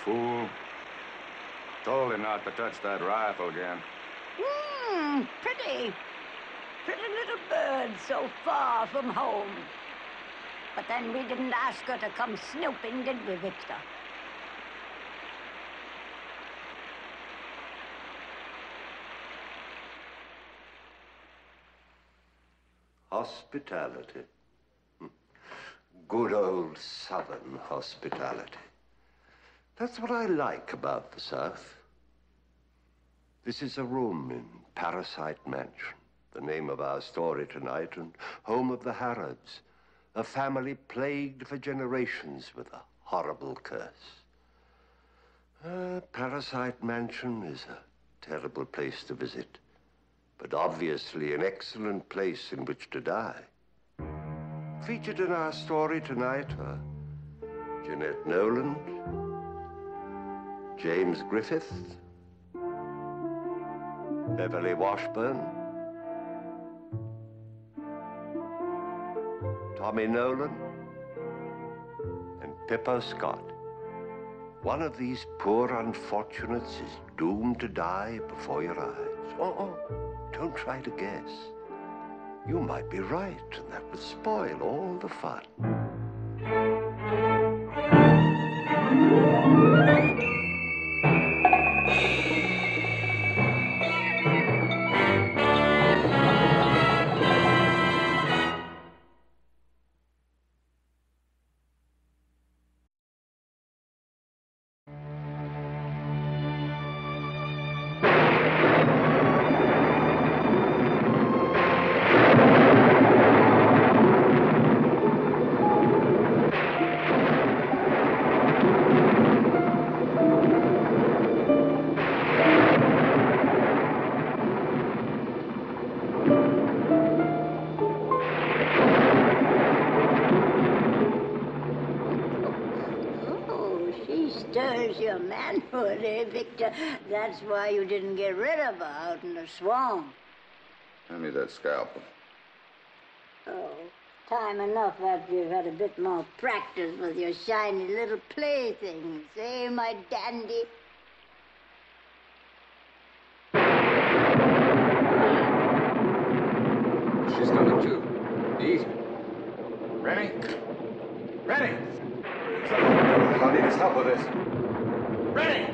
fool. Told him not to touch that rifle again. Pretty. Pretty little bird so far from home. But then we didn't ask her to come snooping, did we, Victor? Hospitality. Good old Southern hospitality. That's what I like about the South. This is a room in Parasite Mansion, the name of our story tonight, and home of the Harrods, a family plagued for generations with a horrible curse. Parasite Mansion is a terrible place to visit, but obviously an excellent place in which to die. Featured in our story tonight are Jeanette Noland, James Griffith, Beverly Washburn, Tommy Nolan, and Pippa Scott. One of these poor unfortunates is doomed to die before your eyes. Oh, don't try to guess. You might be right, and that would spoil all the fun. Your manhood, eh, Victor? That's why you didn't get rid of her out in the swamp. Hand me that scalpel. Oh, time enough after you've had a bit more practice with your shiny little playthings, eh, my dandy? She's coming too. Easy. Rennie? Rennie! I'll need his help with this. Rennie!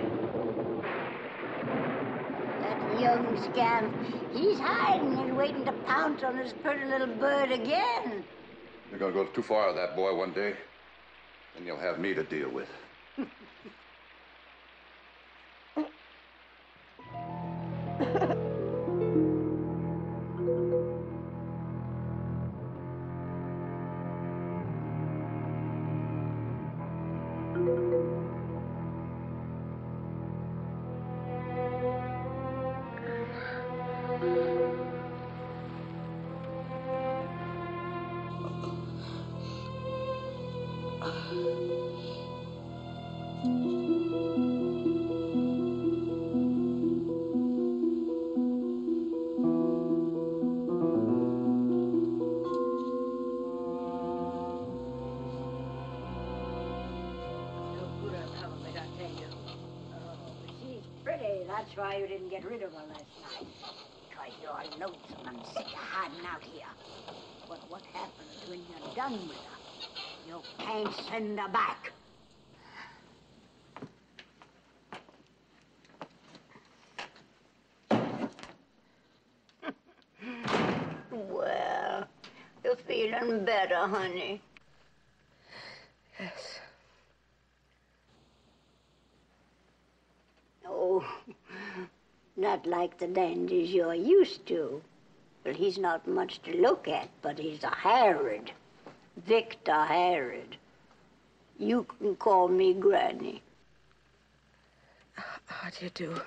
That young scamp, he's hiding and waiting to pounce on his pretty little bird again. You're gonna go too far with that boy one day, and you'll have me to deal with. That's why you didn't get rid of her last night. Because you're lonesome and sick of hiding out here. But what happens when you're done with her? You can't send her back. Well, you're feeling better, honey. Yes. Oh, not like the dandies you're used to. Well, he's not much to look at, but he's a Harrod. Victor Harrod. You can call me Granny. How do you do?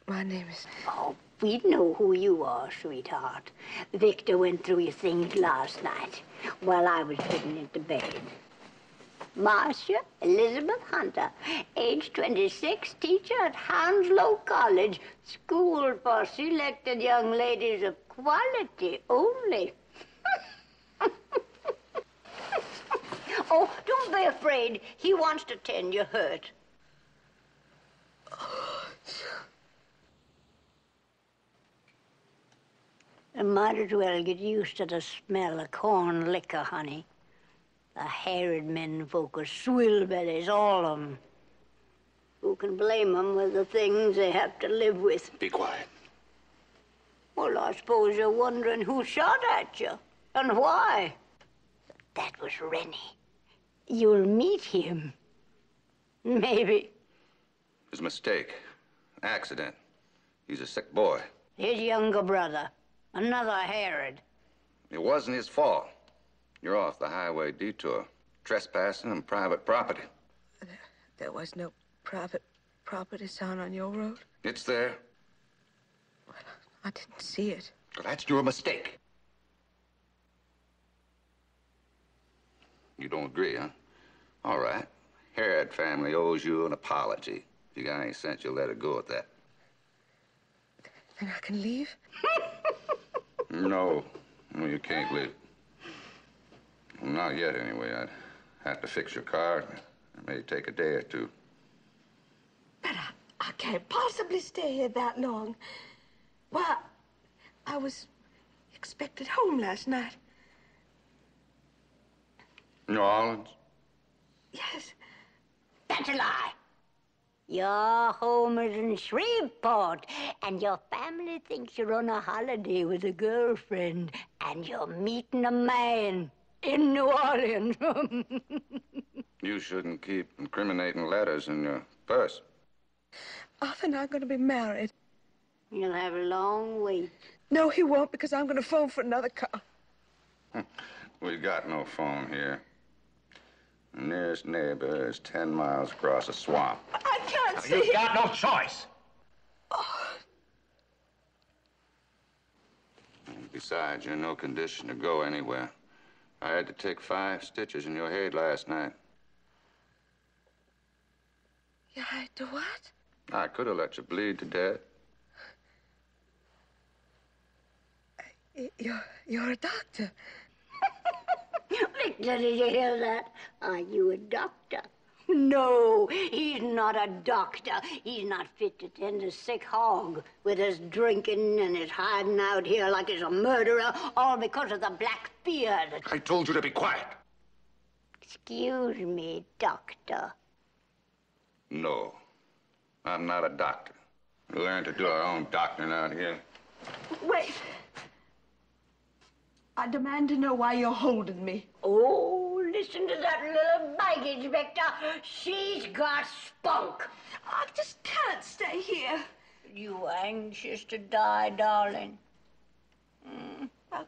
My name is... Oh, we know who you are, sweetheart. Victor went through your things last night while I was putting into bed. Marcia Elizabeth Hunter, age 26, teacher at Hounslow College, school for selected young ladies of quality only. Oh, don't be afraid. He wants to tend your hurt. You might as well get used to the smell of corn liquor, honey. The harried men folk are swill bellies, all of 'em. Who can blame 'em with the things they have to live with? Be quiet. Well, I suppose you're wondering who shot at you and why. That was Rennie. You'll meet him. Maybe. It was a mistake. Accident. He's a sick boy. His younger brother. Another Herod. It wasn't his fault. You're off the highway detour. Trespassing on private property. There was no private property sign on your road? It's there. Well, I didn't see it. Well, that's your mistake. You don't agree, huh? All right. Herod family owes you an apology. If you got any sense, you'll let it go at that. Then I can leave? No. No, you can't leave. Well, not yet, anyway. I'd have to fix your car. It may take a day or two. But I can't possibly stay here that long. Well, I was expected home last night. New Orleans? Yes. That's a lie. Your home is in Shreveport, and your family thinks you're on a holiday with a girlfriend, and you're meeting a man in New Orleans. You shouldn't keep incriminating letters in your purse. Arthur and I are going to be married. You'll have a long wait. No, he won't, because I'm going to phone for another car. We got no phone here. The nearest neighbor is 10 miles across a swamp. I can't see. You've got no choice. Besides, you're in no condition to go anywhere. I had to take 5 stitches in your head last night. You had to what? I could have let you bleed to death. You're a doctor. Victor, did you hear that? Are you a doctor? No, he's not a doctor. He's not fit to tend a sick hog with his drinking and his hiding out here like he's a murderer, all because of the black fear that... I told you to be quiet. Excuse me, doctor. No, I'm not a doctor. We learned to do our own doctoring out here. Wait. I demand to know why you're holding me. Oh, listen to that little baggage, Victor. She's got spunk. I just can't stay here. You anxious to die, darling? Well,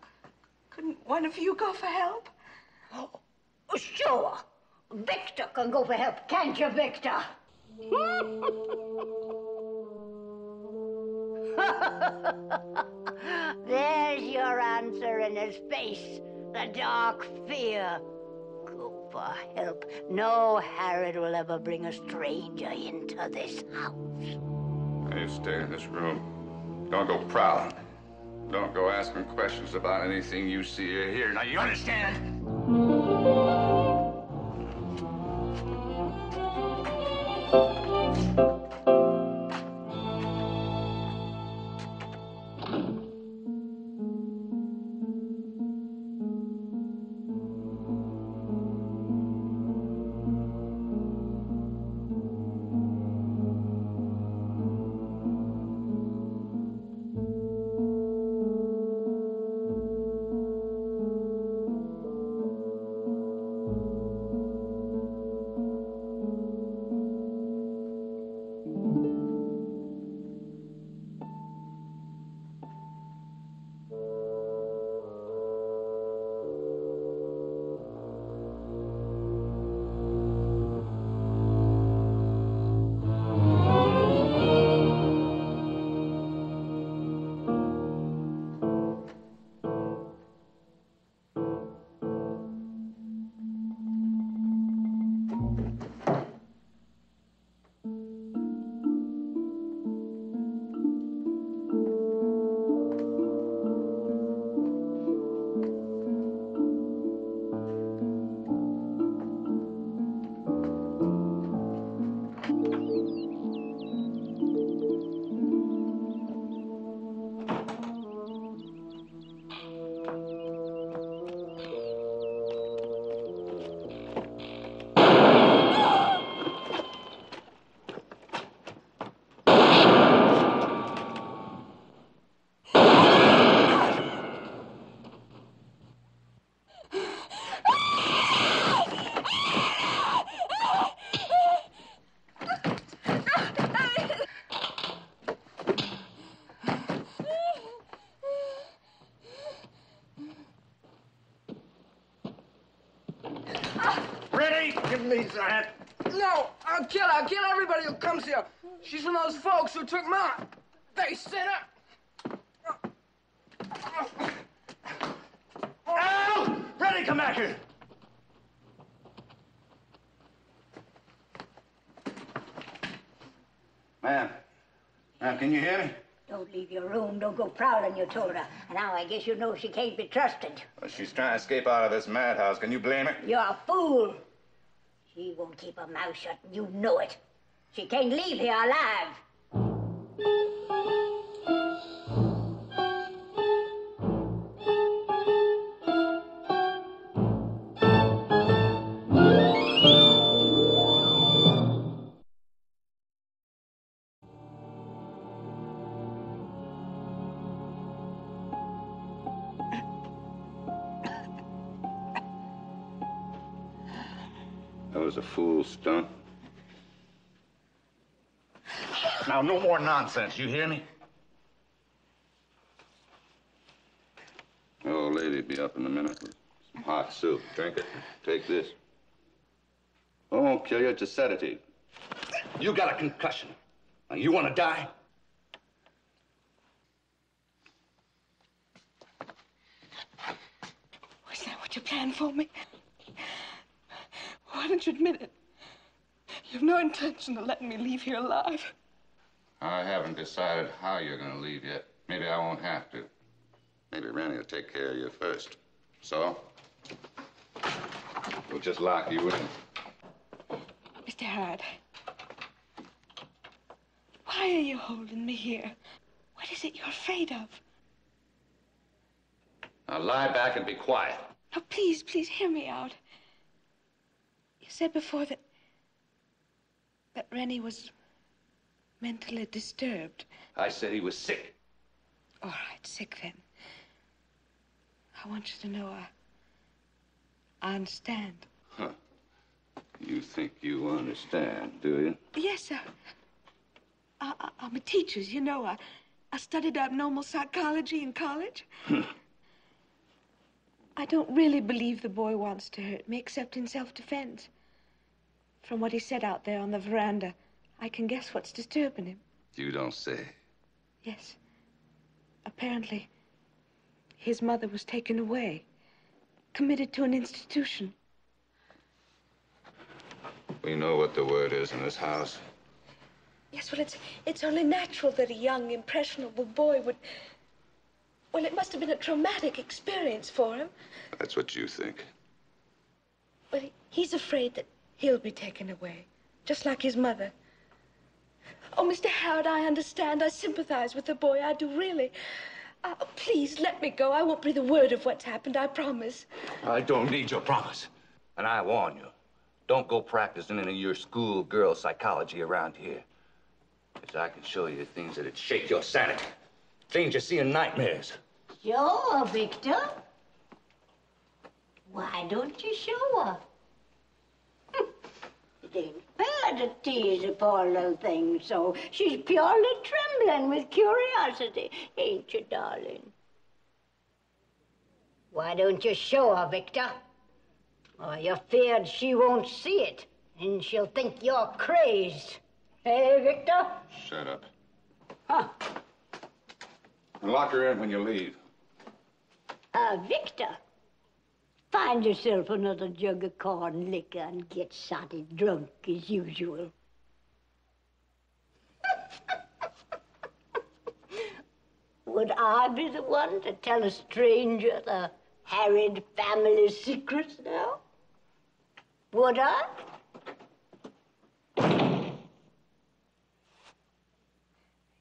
couldn't one of you go for help? Oh, sure. Victor can go for help, can't you, Victor? There's your answer in his face. The dark fear. Go for help. No Herod will ever bring a stranger into this house. Now you stay in this room. Don't go prowling. Don't go asking questions about anything you see or hear. Now you understand? me, Zach. No, I'll kill her. I'll kill everybody who comes here. She's one of those folks who took mine. They sent her. Al! Ready, come back here. Ma'am, can you hear me? Don't leave your room. Don't go prowling, you told her. And now I guess you know she can't be trusted. Well, she's trying to escape out of this madhouse. Can you blame her? You're a fool. She won't keep her mouth shut, and you know it. She can't leave here alive. That was a fool's stunt. Now, no more nonsense, you hear me? The old lady'll be up in a minute with some hot soup. Drink it. Take this. Oh, won't kill you. It's a sedative. You got a concussion. Now, you want to die? Was that what you planned for me? Why don't you admit it? You've no intention of letting me leave here alive. I haven't decided how you're going to leave yet. Maybe I won't have to. Maybe Rennie will take care of you first. So, we'll just lock you in. Mr. Howard, why are you holding me here? What is it you're afraid of? Now lie back and be quiet. Now, please, please hear me out. You said before that Rennie was mentally disturbed. I said he was sick. All right, sick then. I want you to know I understand. Huh. You think you understand, do you? Yes, sir. I'm a teacher, you know. I studied abnormal psychology in college. I don't really believe the boy wants to hurt me, except in self-defense. From what he said out there on the veranda, I can guess what's disturbing him. You don't say. Yes. Apparently, his mother was taken away, committed to an institution. We know what the word is in this house. Yes, well, it's only natural that a young, impressionable boy would... Well, it must have been a traumatic experience for him. That's what you think. But he's afraid that he'll be taken away, just like his mother. Oh, Mr. Howard, I understand. I sympathize with the boy. I do, really. Please, let me go. I won't breathe a word of what's happened, I promise. I don't need your promise. And I warn you, don't go practicing any of your schoolgirl psychology around here. Because I can show you things that'd shake your sanity. Things you see in nightmares. Sure, Victor. Why don't you show her? It ain't fair to tease a poor little thing so. She's purely trembling with curiosity, ain't you, darling? Why don't you show her, Victor? Or you're feared she won't see it, and she'll think you're crazed. Hey, Victor? Shut up. Huh. And lock her in when you leave. Victor, find yourself another jug of corn liquor and get sotty drunk as usual. Would I be the one to tell a stranger the harried family secrets now? Would I?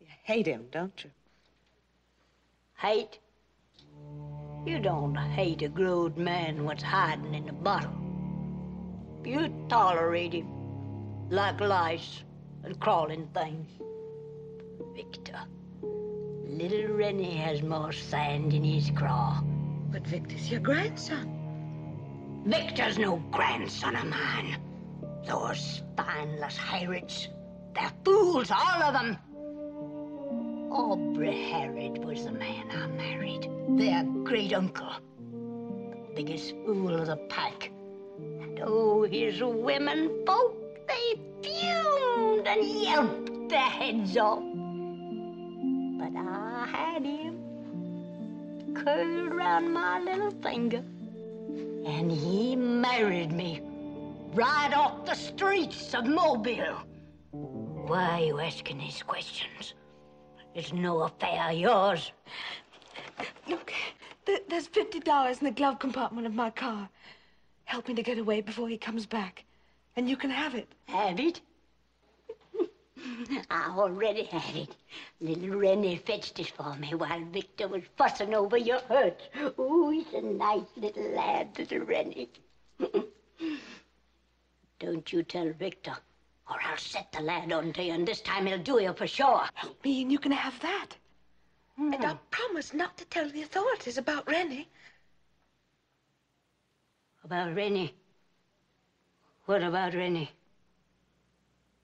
You hate him, don't you? Hate? You don't hate a grown man what's hiding in a bottle. You tolerate him like lice and crawling things. Victor, little Rennie has more sand in his craw. But Victor's your grandson. Victor's no grandson of mine. Those spineless Harrods, they're fools, all of them. Aubrey Harrod was the man I married. Their great uncle. The biggest fool of the pack. Oh, his women folk, they fumed and yelped their heads off. But I had him curled round my little finger, and he married me right off the streets of Mobile. Why are you asking these questions? It's no affair of yours. Look, there's $50 in the glove compartment of my car. Help me to get away before he comes back. And you can have it. Have it? I already had it. Little Rennie fetched it for me while Victor was fussing over your hurt. Oh, he's a nice little lad, little Rennie. Don't you tell Victor, or I'll set the lad onto you, and this time he'll do you for sure. Help me and you can have that. And I promise not to tell the authorities about Rennie. About Rennie? What about Rennie?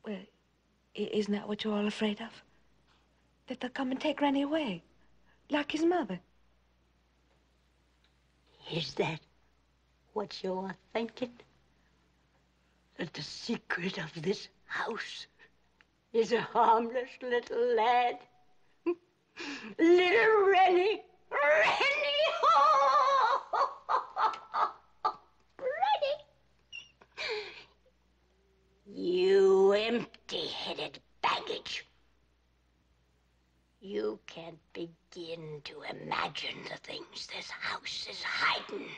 Well, isn't that what you're all afraid of? That they'll come and take Rennie away, like his mother. Is that what you're thinking? That the secret of this house is a harmless little lad? Little Rennie! Rennie! Rennie! You empty-headed baggage. You can't begin to imagine the things this house is hiding.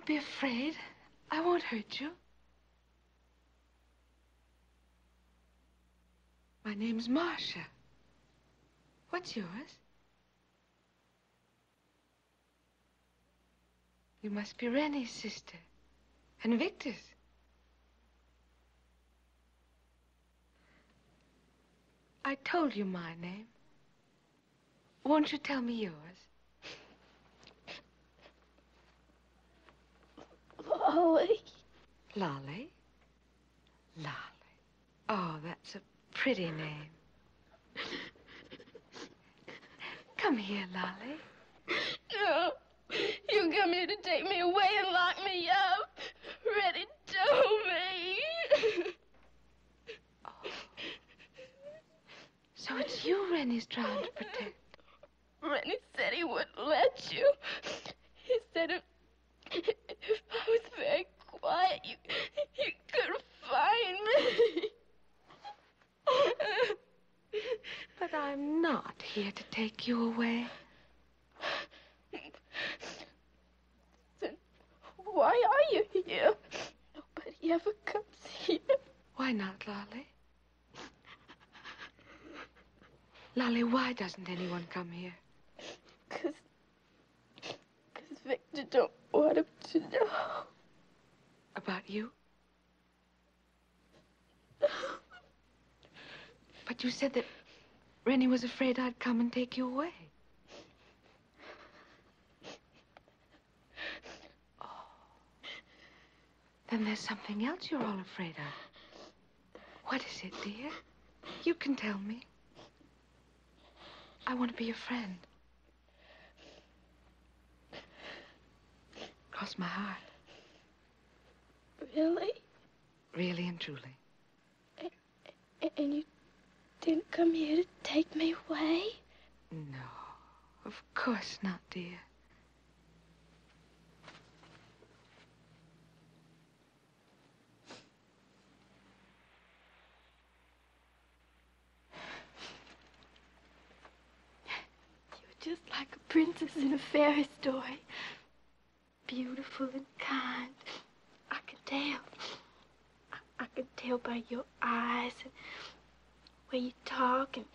Don't be afraid. I won't hurt you. My name's Marcia. What's yours? You must be Rennie's sister. And Victor's. I told you my name. Won't you tell me yours? Lolly. Lolly? Lolly. Oh, that's a pretty name. Come here, Lolly. No. You come here to take me away and lock me up. Reddy told me. Oh. So it's you Rennie's trying to protect. Rennie said he wouldn't let you. He said if I was very quiet, you could find me. But I'm not here to take you away. Then why are you here? Nobody ever comes here. Why not, Lolly? Lolly, why doesn't anyone come here? Because Victor don't want him to know. About you? But you said that Rennie was afraid I'd come and take you away. Oh. Then there's something else you're all afraid of. What is it, dear? You can tell me. I want to be your friend. Cross my heart. Really? Really and truly. And you didn't come here to take me away? No, of course not, dear. You're just like a princess in a fairy story. Beautiful and kind. I can tell. I can tell by your eyes and way you talk and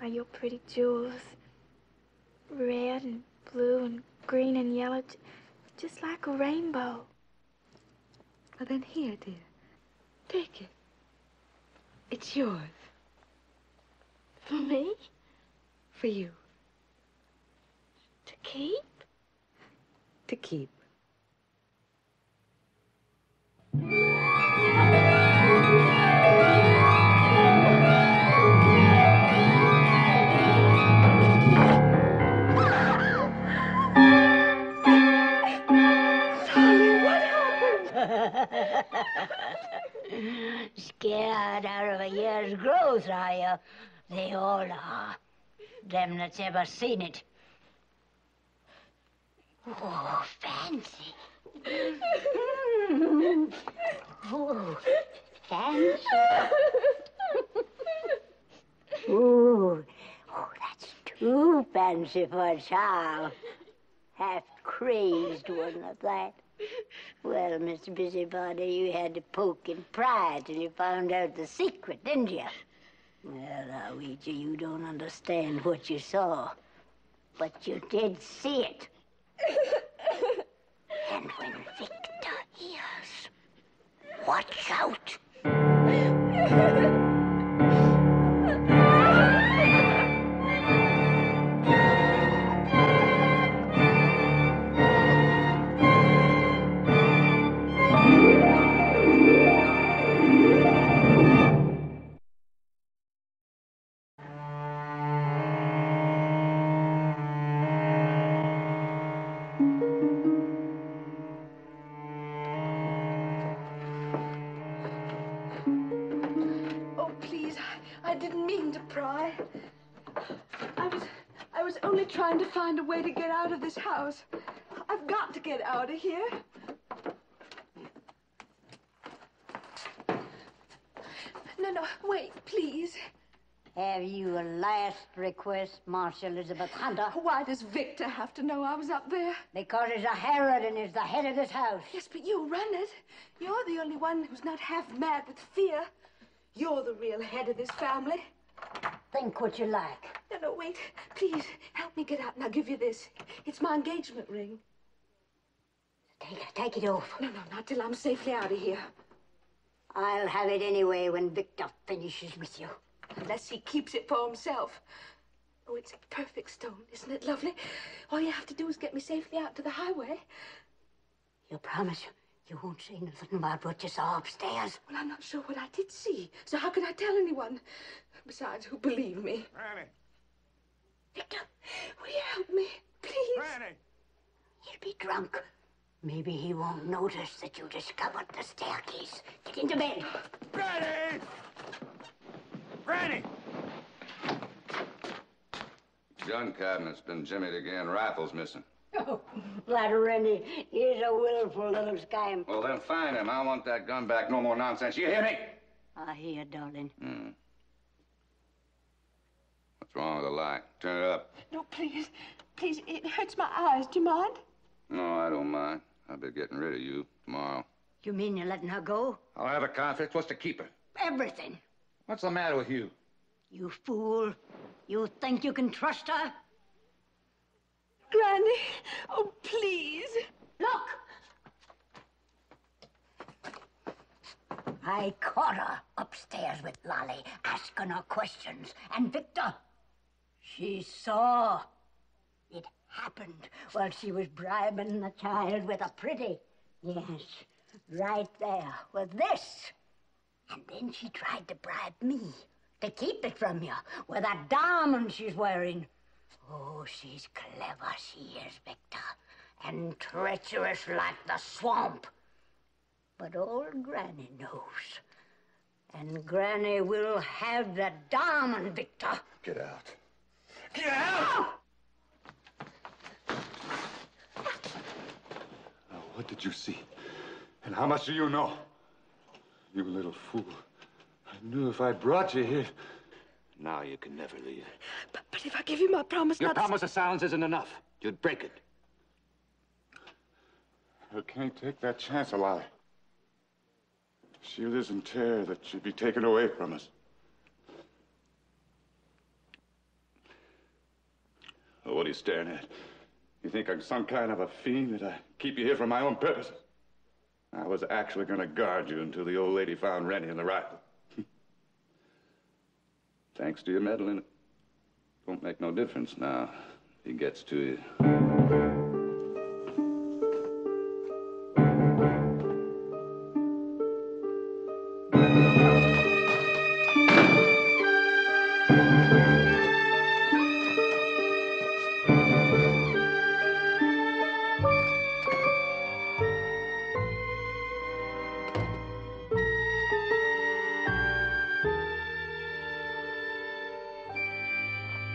by your pretty jewels. Red and blue and green and yellow, just like a rainbow. Well, then here, dear. Take it. It's yours. For me? For you. To keep? To keep. Scared out of a year's growth, are you? They all are. Them that's ever seen it. Oh, fancy. Oh, fancy. Oh, that's too fancy for a child. Half crazed one of that. Well, Mr. Busybody, you had to poke and pry till you found out the secret, didn't you? Well, now, Ouija, you don't understand what you saw, but you did see it. And when Victor hears, watch out. I didn't mean to pry. I was only trying to find a way to get out of this house. I've got to get out of here. No, wait, please. Have you a last request, Marcia Elizabeth Hunter? Why does Victor have to know I was up there? Because he's a Herod and he's the head of this house. Yes, but you run it. You're the only one who's not half mad with fear. You're the real head of this family. Think what you like. No, wait. Please, help me get out and I'll give you this. It's my engagement ring. Take it off. No, not till I'm safely out of here. I'll have it anyway when Victor finishes with you. Unless he keeps it for himself. Oh, it's a perfect stone, isn't it lovely? All you have to do is get me safely out to the highway. You promise you won't say nothing about what you saw upstairs? Well, I'm not sure what I did see, so how could I tell anyone? Besides, who'll believe me? Granny! Victor, will you help me, please? Granny! He'll be drunk. Maybe he won't notice that you discovered the staircase. Get into bed. Granny! Granny! Gun cabinet's been jimmied again. Rifle's missing. Oh, that Rennie is a willful little scam. Well, then find him. I want that gun back. No more nonsense. You hear me? I hear, darling. What's wrong with the light? Turn it up. No, please. Please, it hurts my eyes. Do you mind? No, I don't mind. I'll be getting rid of you tomorrow. You mean you're letting her go? I'll have a conflict. What's to keep her? Everything. What's the matter with you? You fool. You think you can trust her? Granny, oh, please. Look! I caught her upstairs with Lolly, asking her questions. And Victor, she saw. It happened while she was bribing the child with a pretty. Yes, right there, with this. And then she tried to bribe me to keep it from you with that diamond she's wearing. Oh, she's clever, she is, Victor. And treacherous like the swamp. But old Granny knows. And Granny will have the diamond, Victor. Get out. Get out! Now, what did you see? And how much do you know? You little fool. I knew if I brought you here. Now you can never leave. But if I give you my promise Your not promise of silence isn't enough. You'd break it. I can't take that chance, Lolly. She lives in terror that she'd be taken away from us. Oh, what are you staring at? You think I'm some kind of a fiend that I keep you here for my own purposes? I was actually going to guard you until the old lady found Rennie and the rifle. Thanks to your meddling, it won't make no difference now if he gets to you.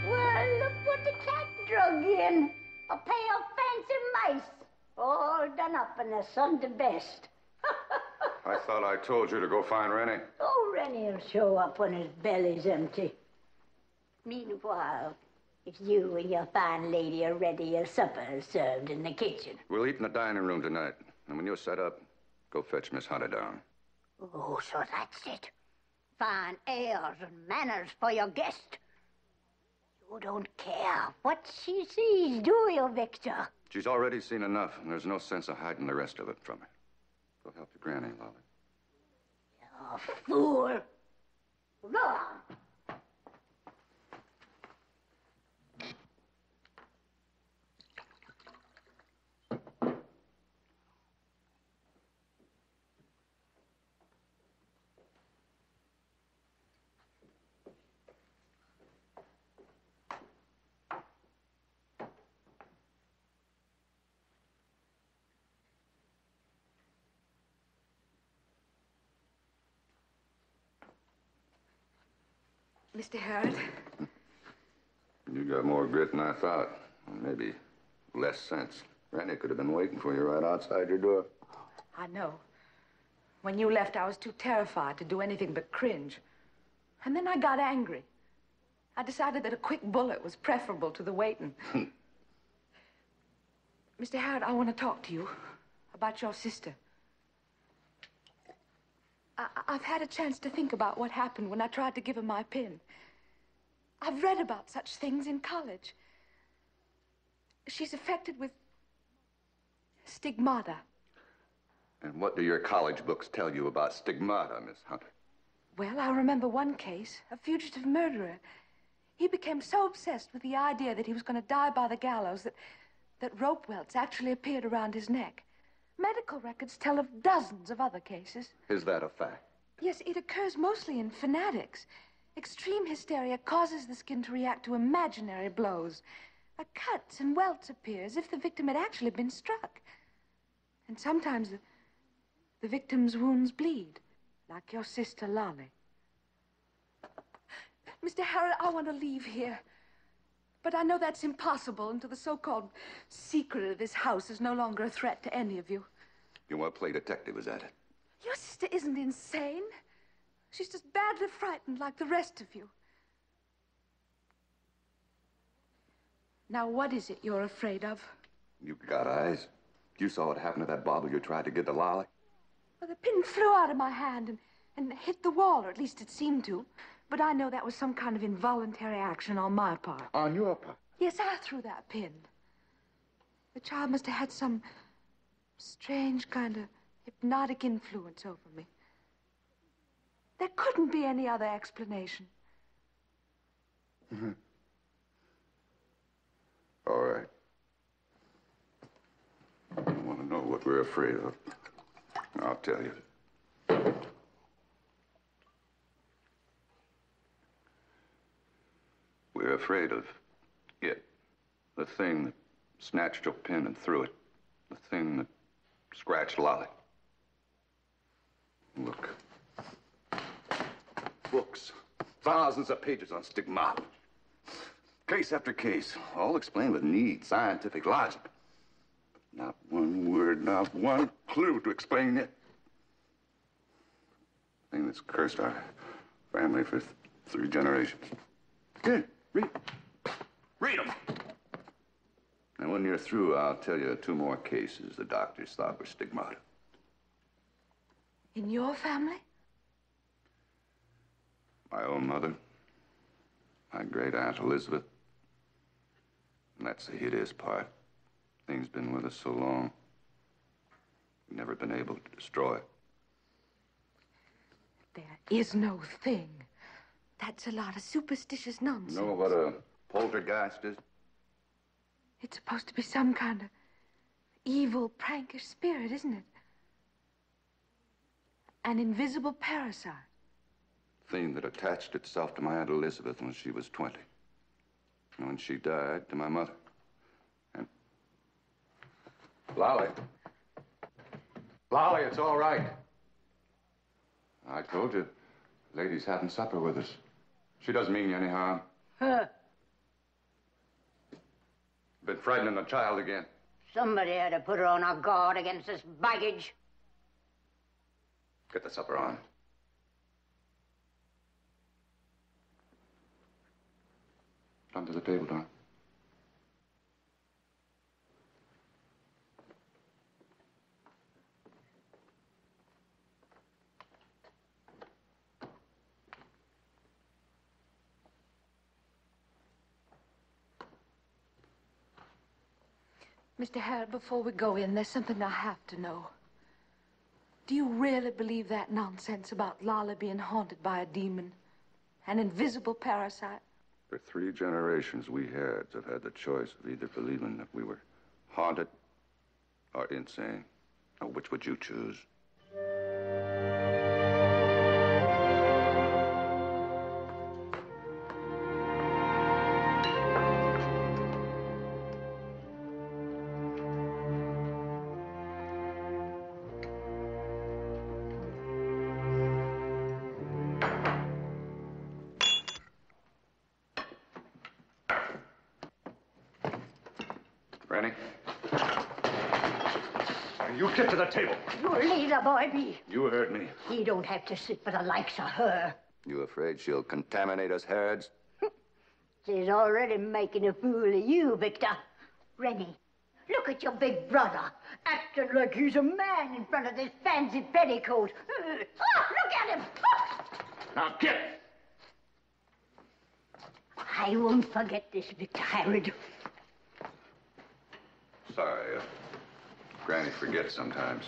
Well, look what the cat drug in. A pair of fancy mice. All done up in the Sunday best. I thought I told you to go find Rennie. Oh, Rennie'll show up when his belly's empty. Meanwhile, if you and your fine lady are ready, your supper is served in the kitchen. We'll eat in the dining room tonight. And when you're set up, go fetch Miss Hunter down. Oh, so that's it. Fine airs and manners for your guest. You don't care what she sees, do you, Victor? She's already seen enough, and there's no sense of hiding the rest of it from her. Go help your granny, Lolly. You fool. Go on. Mr. Harrod. You got more grit than I thought. Maybe less sense. Rennie could have been waiting for you right outside your door. I know. When you left, I was too terrified to do anything but cringe. And then I got angry. I decided that a quick bullet was preferable to the waiting. Mr. Howard, I want to talk to you about your sister. I've had a chance to think about what happened when I tried to give her my pin. I've read about such things in college. She's affected with stigmata. And what do your college books tell you about stigmata, Miss Hunter? Well, I remember one case, a fugitive murderer. He became so obsessed with the idea that he was going to die by the gallows that rope welts actually appeared around his neck. Medical records tell of dozens of other cases. Is that a fact? Yes, it occurs mostly in fanatics. Extreme hysteria causes the skin to react to imaginary blows. Cuts and welts appear as if the victim had actually been struck. And sometimes the victim's wounds bleed, like your sister Lolly. Mr. Harrod, I want to leave here. But I know that's impossible until the so-called secret of this house is no longer a threat to any of you. You want to play detective, is that it? Your sister isn't insane. She's just badly frightened like the rest of you. Now, what is it you're afraid of? You got eyes. You saw what happened to that bauble you tried to get to Lolly? Well, the pin flew out of my hand and hit the wall, or at least it seemed to. But I know that was some kind of involuntary action on my part. On your part? Yes, I threw that pin. The child must have had some strange kind of hypnotic influence over me. There couldn't be any other explanation. Mm-hmm. All right. You want to know what we're afraid of? I'll tell you. We're afraid of it. The thing that snatched your pin and threw it. The thing that scratched Lolly. Look. Books. Thousands of pages on stigmata. Case after case. All explained with neat scientific logic. Not one word, not one clue to explain it. Thing that's cursed our family for 3 generations. Here, read. Read them. And when you're through, I'll tell you 2 more cases the doctors thought were stigmata. In your family? My own mother, my great-aunt Elizabeth. And that's the hideous part. Thing's been with us so long, we've never been able to destroy it. There is no thing. That's a lot of superstitious nonsense. You know what a poltergeist is? It's supposed to be some kind of evil, prankish spirit, isn't it? An invisible parasite. Thing that attached itself to my Aunt Elizabeth when she was 20. And when she died, to my mother. And... Lolly. Lolly, it's all right. I told you, the lady's having supper with us. She doesn't mean you any harm. Been frightening the child again. Somebody had to put her on her guard against this baggage. Get the supper on. Come to the table, Don. Mr. Harrod, before we go in, there's something I have to know. Do you really believe that nonsense about Lolly being haunted by a demon? An invisible parasite? For 3 generations, we Harrods have had the choice of either believing that we were haunted or insane. Now, which would you choose? Granny? You get to the table. You leave the boy be. You heard me. He don't have to sit for the likes of her. You afraid she'll contaminate us Harrods? She's already making a fool of you, Victor. Rennie, look at your big brother, acting like he's a man in front of this fancy petticoat. Look at him! Now, get! I won't forget this, Victor Harrod. Sorry, Granny forgets sometimes.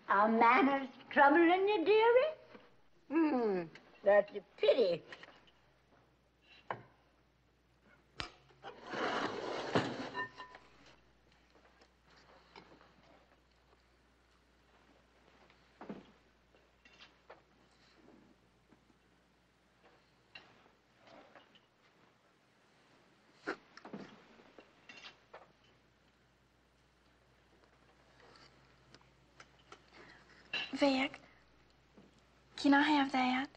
Are manners troubling you, dearie? That's a pity. Vic, can I have that?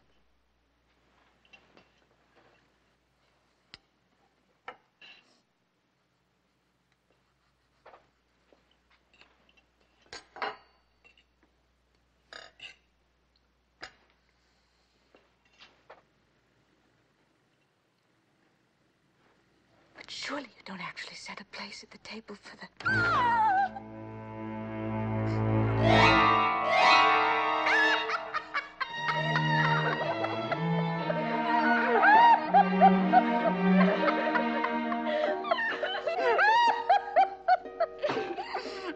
But surely you don't actually set a place at the table for the...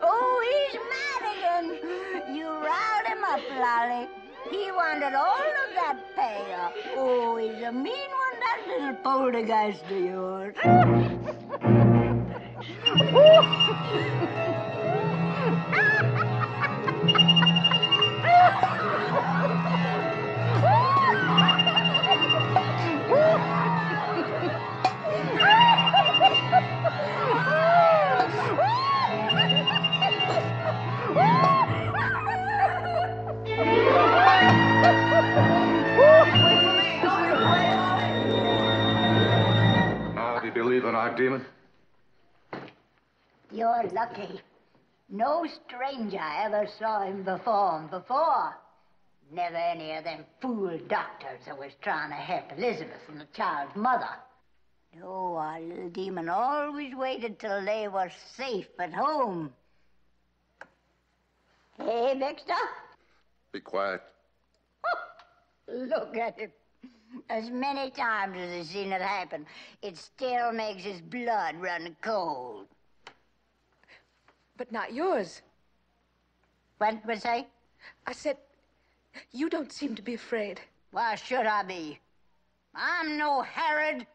Oh, he's mad again. You riled him up, Lolly. He wanted all of that payoff. Oh, he's a mean one, that little poltergeist of yours. Now, do you believe in our demon? You're lucky. No stranger ever saw him before. Never any of them fool doctors that was trying to help Elizabeth and the child's mother. No, our little demon always waited till they were safe at home. Hey, Victor? Be quiet. Look at him. As many times as he's seen it happen, it still makes his blood run cold. But not yours. What was I? I said, you don't seem to be afraid. Why should I be? I'm no Herod.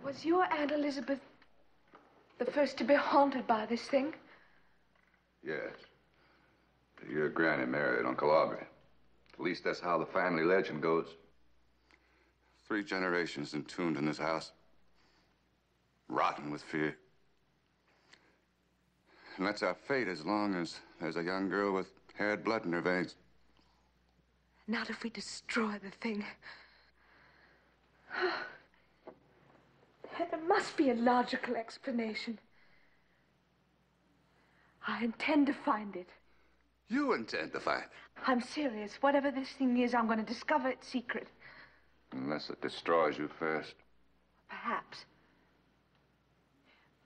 Was your Aunt Elizabeth the first to be haunted by this thing? Yes. Your granny married Uncle Aubrey. At least that's how the family legend goes. 3 generations entombed in this house. Rotten with fear. And that's our fate as long as there's a young girl with Herod blood in her veins. Not if we destroy the thing. There must be a logical explanation. I intend to find it. You intend to find it. I'm serious. Whatever this thing is, I'm going to discover its secret. Unless it destroys you first. Perhaps.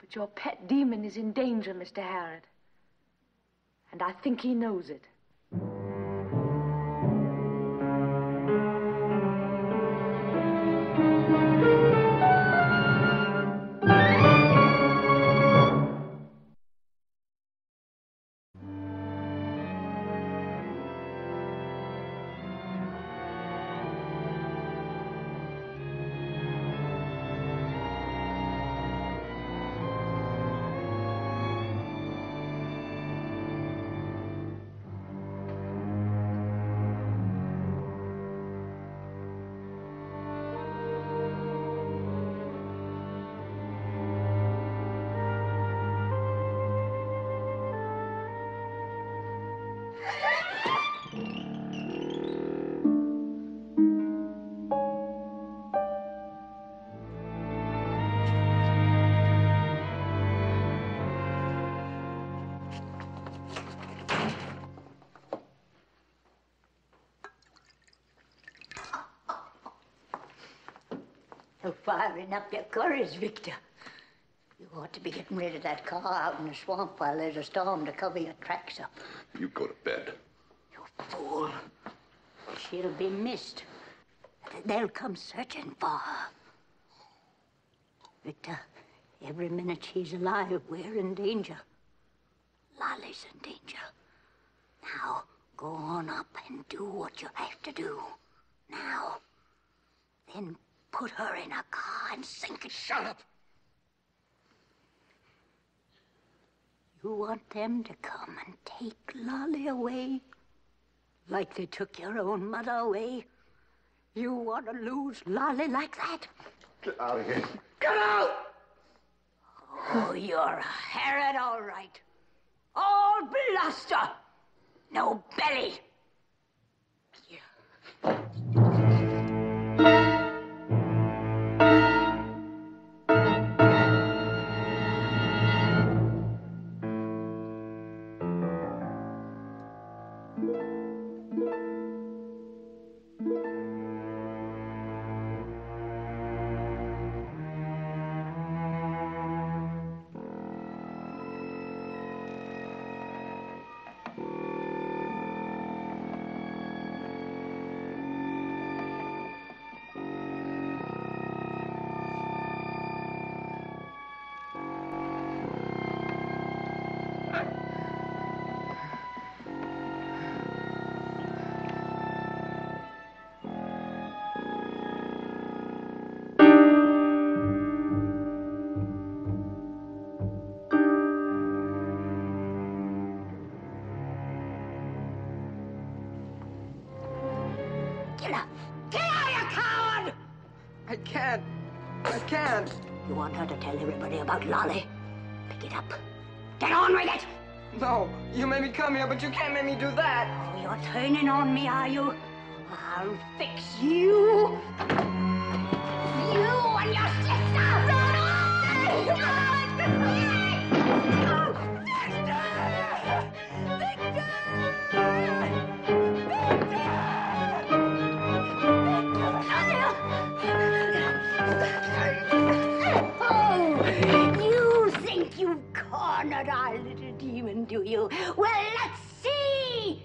But your pet demon is in danger, Mr. Harrod. And I think he knows it. You're firing up your courage, Victor. You ought to be getting rid of that car out in the swamp while there's a storm to cover your tracks up. You go to bed. You fool. She'll be missed. They'll come searching for her. Victor, every minute she's alive, we're in danger. Lolly's in danger. Now, go on up and do what you have to do. Now. Then put her in a car and sink it. Shut up! You want them to come and take Lolly away? Like they took your own mother away? You want to lose Lolly like that? Get out of here. Get out! Oh, you're a Herod, all right. All bluster. No belly. I can't. You want her to tell everybody about Lolly? Pick it up. Get on with it! No, you made me come here, but you can't make me do that. Oh, you're turning on me, are you? I'll fix you. You and your sister! You cornered our little demon, do you? Well, let's see!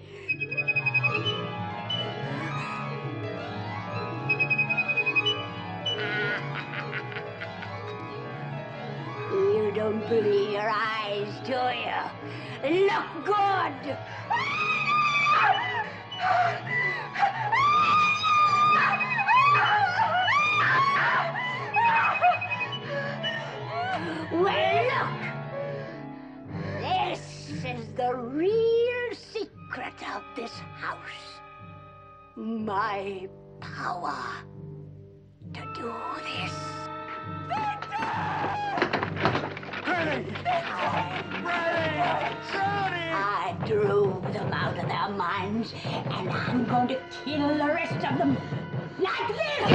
You don't believe your eyes, do you? Look good! Well, look! This is the real secret of this house. My power to do this. I drove them out of their minds, and I'm going to kill the rest of them like this.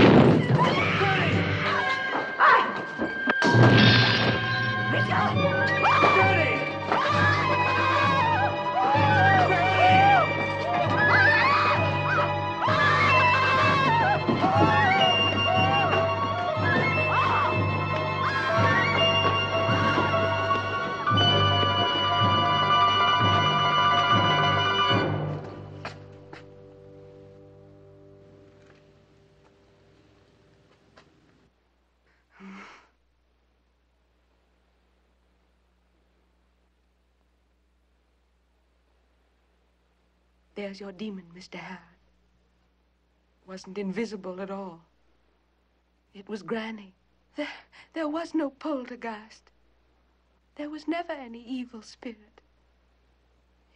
There's your demon, Mr. Harrod. Wasn't invisible at all. It was Granny. There was no poltergeist. There was never any evil spirit.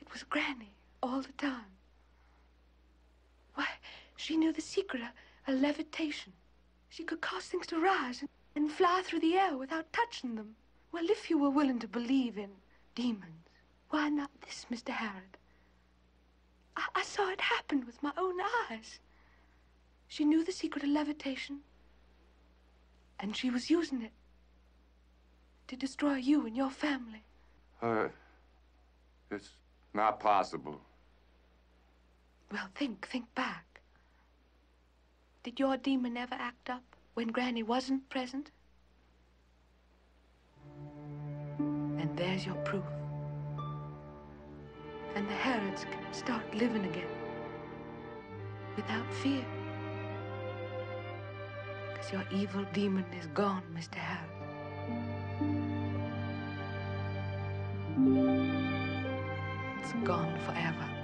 It was Granny all the time. Why, she knew the secret of levitation. She could cause things to rise and fly through the air without touching them. Well, if you were willing to believe in demons, why not this, Mr. Harrod? I saw it happen with my own eyes. She knew the secret of levitation, and she was using it to destroy you and your family. It's not possible. Well, think back. Did your demon ever act up? when Granny wasn't present? And there's your proof. And the Harrods can start living again without fear. Because your evil demon is gone, Mr. Harrod. It's gone forever.